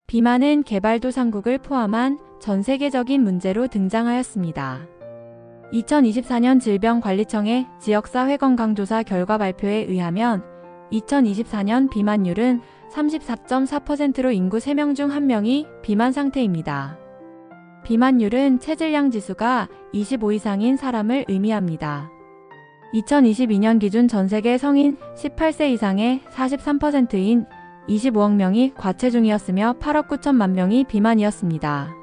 비만은 개발도상국을 포함한 전 세계적인 문제로 등장하였습니다. 2024년 질병관리청의 지역사회건강조사 결과 발표에 의하면 2024년 비만율은 34.4%로 인구 3명 중 1명이 비만 상태입니다. 비만율은 체질량 지수가 25 이상인 사람을 의미합니다. 2022년 기준 전세계 성인 18세 이상의 43%인 25억 명이 과체중이었으며 8억 9천만 명이 비만이었습니다.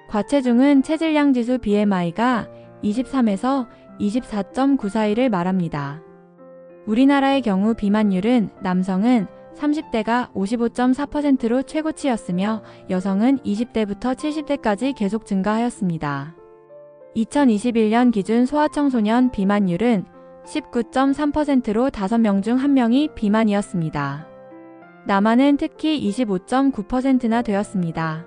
과체중은 체질량 지수 BMI가 23에서 24.9 사이를 말합니다. 우리나라의 경우 비만율은 남성은 30대가 55.4%로 최고치였으며 여성은 20대부터 70대까지 계속 증가하였습니다. 2021년 기준 소아청소년 비만율은 19.3%로 5명 중 1명이 비만이었습니다. 남한은 특히 25.9%나 되었습니다.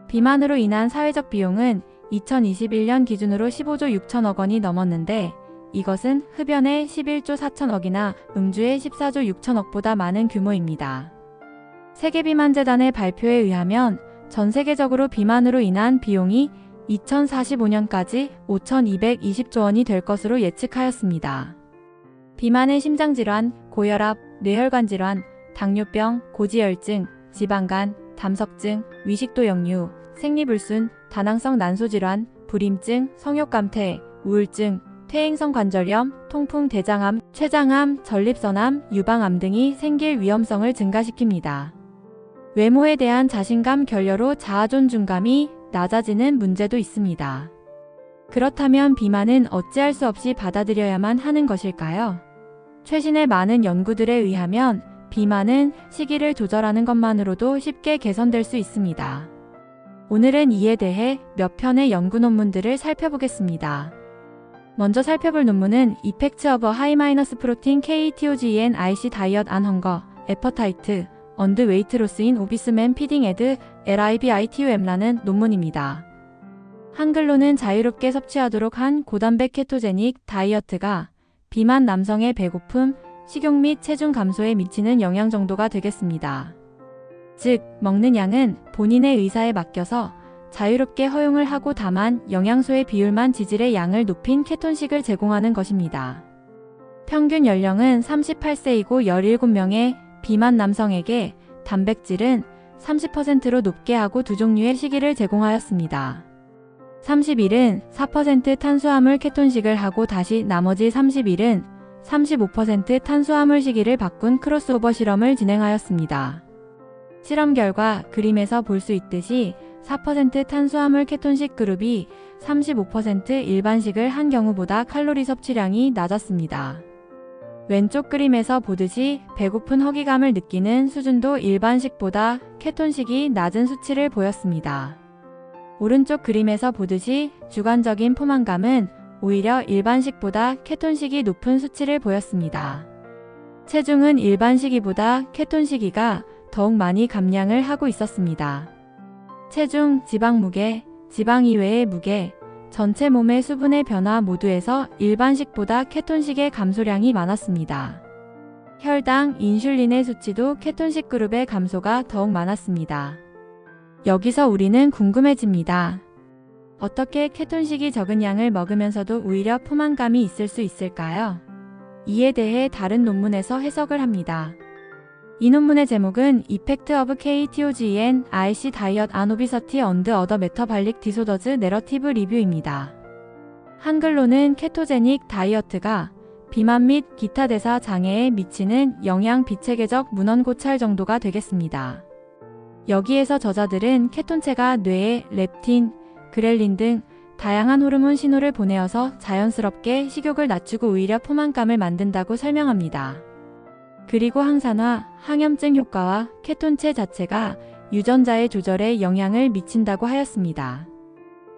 비만으로 인한 사회적 비용은 2021년 기준으로 15조 6천억 원이 넘었는데 이것은 흡연의 11조 4천억이나 음주의 14조 6천억보다 많은 규모입니다. 세계비만재단의 발표에 의하면 전 세계적으로 비만으로 인한 비용이 2045년까지 5,220조 원이 될 것으로 예측하였습니다. 비만은 심장질환, 고혈압, 뇌혈관 질환, 당뇨병, 고지혈증, 지방간, 담석증, 위식도 역류, 생리불순, 다낭성 난소질환, 불임증, 성욕감퇴, 우울증, 퇴행성 관절염, 통풍 대장암, 췌장암, 전립선암, 유방암 등이 생길 위험성을 증가시킵니다. 외모에 대한 자신감 결여로 자아존중감이 낮아지는 문제도 있습니다. 그렇다면 비만은 어찌할 수 없이 받아들여야만 하는 것일까요? 최신의 많은 연구들에 의하면 비만은 식이를 조절하는 것만으로도 쉽게 개선될 수 있습니다. 오늘은 이에 대해 몇 편의 연구 논문들을 살펴보겠습니다. 먼저 살펴볼 논문은 Effects of a High Protein KETOGEN IC Diet on Hunger, Appetite, and Weight Loss in Obese Men Feeding at LIBITUM라는 논문입니다. 한글로는 자유롭게 섭취하도록 한 고단백 케토제닉 다이어트가 비만 남성의 배고픔, 식욕 및 체중 감소에 미치는 영향 정도가 되겠습니다. 즉, 먹는 양은 본인의 의사에 맡겨서 자유롭게 허용을 하고 다만 영양소의 비율만 지질의 양을 높인 케톤식을 제공하는 것입니다. 평균 연령은 38세이고 17명의 비만 남성에게 단백질은 30%로 높게 하고 두 종류의 식이를 제공하였습니다. 30일은 4% 탄수화물 케톤식을 하고 다시 나머지 30일은 35% 탄수화물 식이를 바꾼 크로스오버 실험을 진행하였습니다. 실험 결과 그림에서 볼 수 있듯이 4% 탄수화물 케톤식 그룹이 35% 일반식을 한 경우보다 칼로리 섭취량이 낮았습니다. 왼쪽 그림에서 보듯이 배고픈 허기감을 느끼는 수준도 일반식보다 케톤식이 낮은 수치를 보였습니다. 오른쪽 그림에서 보듯이 주관적인 포만감은 오히려 일반식보다 케톤식이 높은 수치를 보였습니다. 체중은 일반식이보다 케톤식이가 더욱 많이 감량을 하고 있었습니다. 체중, 지방 무게, 지방 이외의 무게, 전체 몸의 수분의 변화 모두에서 일반식보다 케톤식의 감소량이 많았습니다. 혈당, 인슐린의 수치도 케톤식 그룹의 감소가 더욱 많았습니다. 여기서 우리는 궁금해집니다. 어떻게 케톤식이 적은 양을 먹으면서도 오히려 포만감이 있을 수 있을까요? 이에 대해 다른 논문에서 해석을 합니다. 이 논문의 제목은 Effect of KETOGEN IC Diet on Obesity and Other Metabolic Disorders Narrative Review입니다. 한글로는 케토제닉 다이어트가 비만 및 기타 대사 장애에 미치는 영향 비체계적 문헌 고찰 정도가 되겠습니다. 여기에서 저자들은 케톤체가 뇌에 렙틴, 그렐린 등 다양한 호르몬 신호를 보내어서 자연스럽게 식욕을 낮추고 오히려 포만감을 만든다고 설명합니다. 그리고 항산화, 항염증 효과와 케톤체 자체가 유전자의 조절에 영향을 미친다고 하였습니다.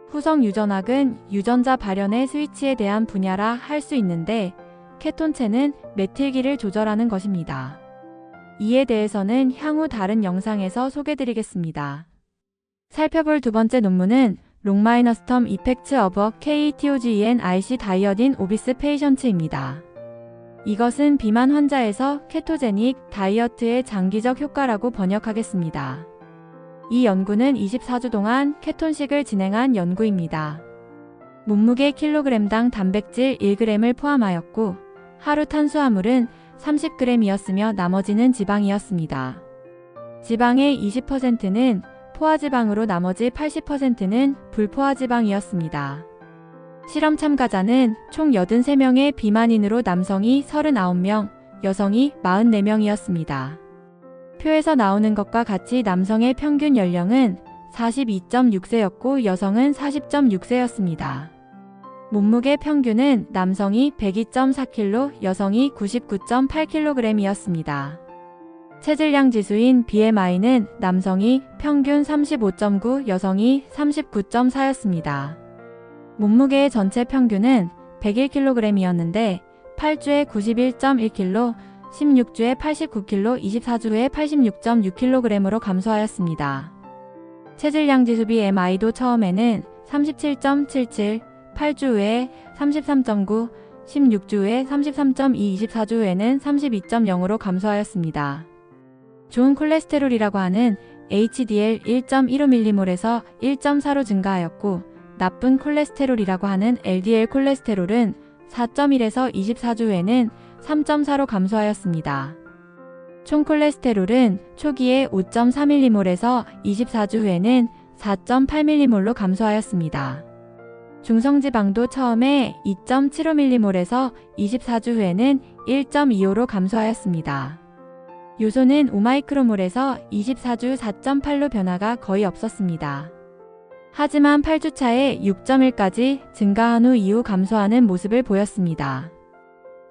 후성 유전학은 유전자 발현의 스위치에 대한 분야라 할 수 있는데 케톤체는 메틸기를 조절하는 것입니다. 이에 대해서는 향후 다른 영상에서 소개드리겠습니다. 살펴볼 두 번째 논문은 long-term effects of KETOGEN IC diet in obese patients입니다. 이것은 비만 환자에서 케토제닉 다이어트의 장기적 효과라고 번역하겠습니다. 이 연구는 24주 동안 케톤식을 진행한 연구입니다. 몸무게 킬로그램당 단백질 1g을 포함하였고 하루 탄수화물은 30g이었으며 나머지는 지방이었습니다. 지방의 20%는 포화지방으로 나머지 80%는 불포화지방이었습니다. 실험 참가자는 총 83명의 비만인으로 남성이 39명, 여성이 44명이었습니다. 표에서 나오는 것과 같이 남성의 평균 연령은 42.6세였고 여성은 40.6세였습니다. 몸무게 평균은 남성이 102.4kg, 여성이 99.8kg이었습니다. 체질량 지수인 BMI는 남성이 평균 35.9, 여성이 39.4였습니다. 몸무게의 전체 평균은 101kg이었는데 8주에 91.1kg, 16주에 89kg, 24주에 86.6kg으로 감소하였습니다. 체질량 지수 BMI도 처음에는 37.77, 8주 후에 33.9, 16주 후에 33.2, 24주 후에는 32.0으로 감소하였습니다. 좋은 콜레스테롤이라고 하는 HDL 1.15mm에서 1.4로 증가하였고 나쁜 콜레스테롤이라고 하는 LDL 콜레스테롤은 4.1에서 24주 후에는 3.4로 감소하였습니다. 총 콜레스테롤은 초기에 5.3mm에서 24주 후에는 4.8mm로 감소하였습니다. 중성지방도 처음에 2.75mm에서 24주 후에는 1.25로 감소하였습니다. 요소는 5마이크로몰에서 24주 4.8로 변화가 거의 없었습니다. 하지만 8주차에 6.1까지 증가한 후 이후 감소하는 모습을 보였습니다.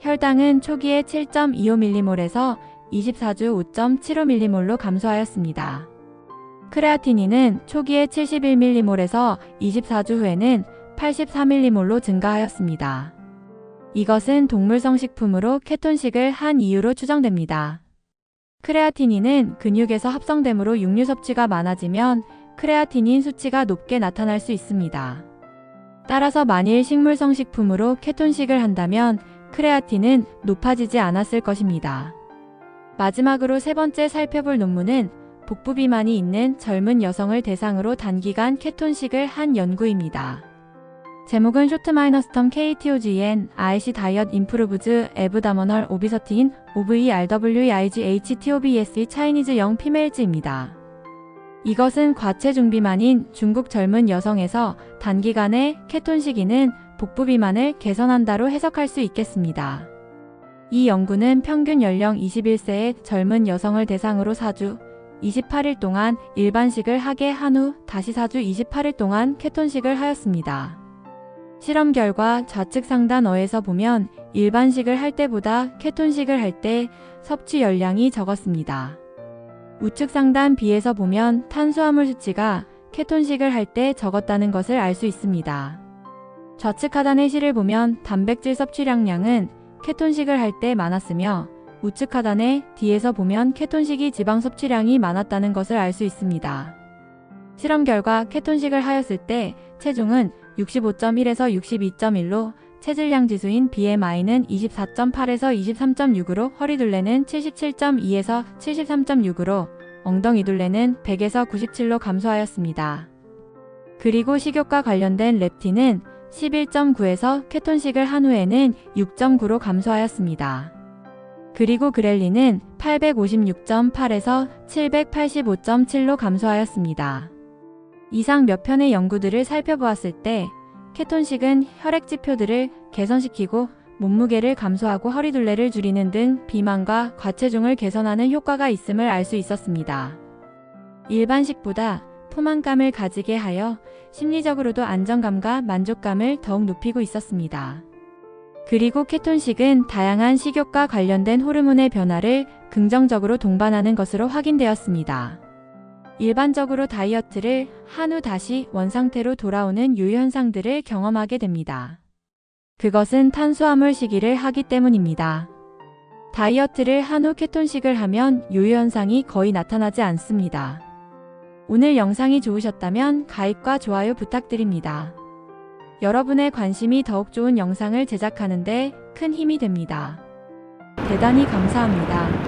혈당은 초기에 7.25mm에서 24주 5.75mm로 감소하였습니다. 크레아티닌은 초기에 71mm에서 24주 후에는 83mm로 증가하였습니다. 이것은 동물성 식품으로 케톤식을 한 이유로 추정됩니다. 크레아티닌은 근육에서 합성되므로 육류 섭취가 많아지면 크레아티닌 수치가 높게 나타날 수 있습니다. 따라서 만일 식물성 식품으로 케톤식을 한다면 크레아틴은 높아지지 않았을 것입니다. 마지막으로 세 번째 살펴볼 논문은 복부 비만이 있는 젊은 여성을 대상으로 단기간 케톤식을 한 연구입니다. 제목은 short-term KTOGN RC 다이어트 임프루브즈 에브다머널 오비서티인 OVERWIGHTOBS 차이니즈 영 피메일즈입니다. 이것은 과체중 비만인 중국 젊은 여성에서 단기간에 케톤식이는 복부 비만을 개선한다로 해석할 수 있겠습니다. 이 연구는 평균 연령 21세의 젊은 여성을 대상으로 4주 28일 동안 일반식을 하게 한 후 다시 4주 28일 동안 케톤식을 하였습니다. 실험 결과 좌측 상단어에서 보면 일반식을 할 때보다 케톤식을 할 때 섭취 열량이 적었습니다. 우측 상단 B에서 보면 탄수화물 수치가 케톤식을 할 때 적었다는 것을 알 수 있습니다. 좌측 하단의 실을 보면 단백질 섭취량은 케톤식을 할 때 많았으며 우측 하단의 D에서 보면 케톤식이 지방 섭취량이 많았다는 것을 알 수 있습니다. 실험 결과 케톤식을 하였을 때 체중은 65.1에서 62.1로 체질량 지수인 BMI는 24.8에서 23.6으로 허리둘레는 77.2에서 73.6으로 엉덩이 둘레는 100에서 97로 감소하였습니다. 그리고 식욕과 관련된 렙틴은 11.9에서 케톤식을 한 후에는 6.9로 감소하였습니다. 그리고 그렐린은 856.8에서 785.7로 감소하였습니다. 이상 몇 편의 연구들을 살펴보았을 때 케톤식은 혈액 지표들을 개선시키고 몸무게를 감소하고 허리둘레를 줄이는 등 비만과 과체중을 개선하는 효과가 있음을 알 수 있었습니다. 일반식보다 포만감을 가지게 하여 심리적으로도 안정감과 만족감을 더욱 높이고 있었습니다. 그리고 케톤식은 다양한 식욕과 관련된 호르몬의 변화를 긍정적으로 동반하는 것으로 확인되었습니다. 일반적으로 다이어트를 한 후 다시 원상태로 돌아오는 요현상들을 경험하게 됩니다. 그것은 탄수화물 식이를 하기 때문입니다. 다이어트를 한 후 케톤식을 하면 요요현상이 거의 나타나지 않습니다. 오늘 영상이 좋으셨다면 가입과 좋아요 부탁드립니다. 여러분의 관심이 더욱 좋은 영상을 제작하는 데 큰 힘이 됩니다. 대단히 감사합니다.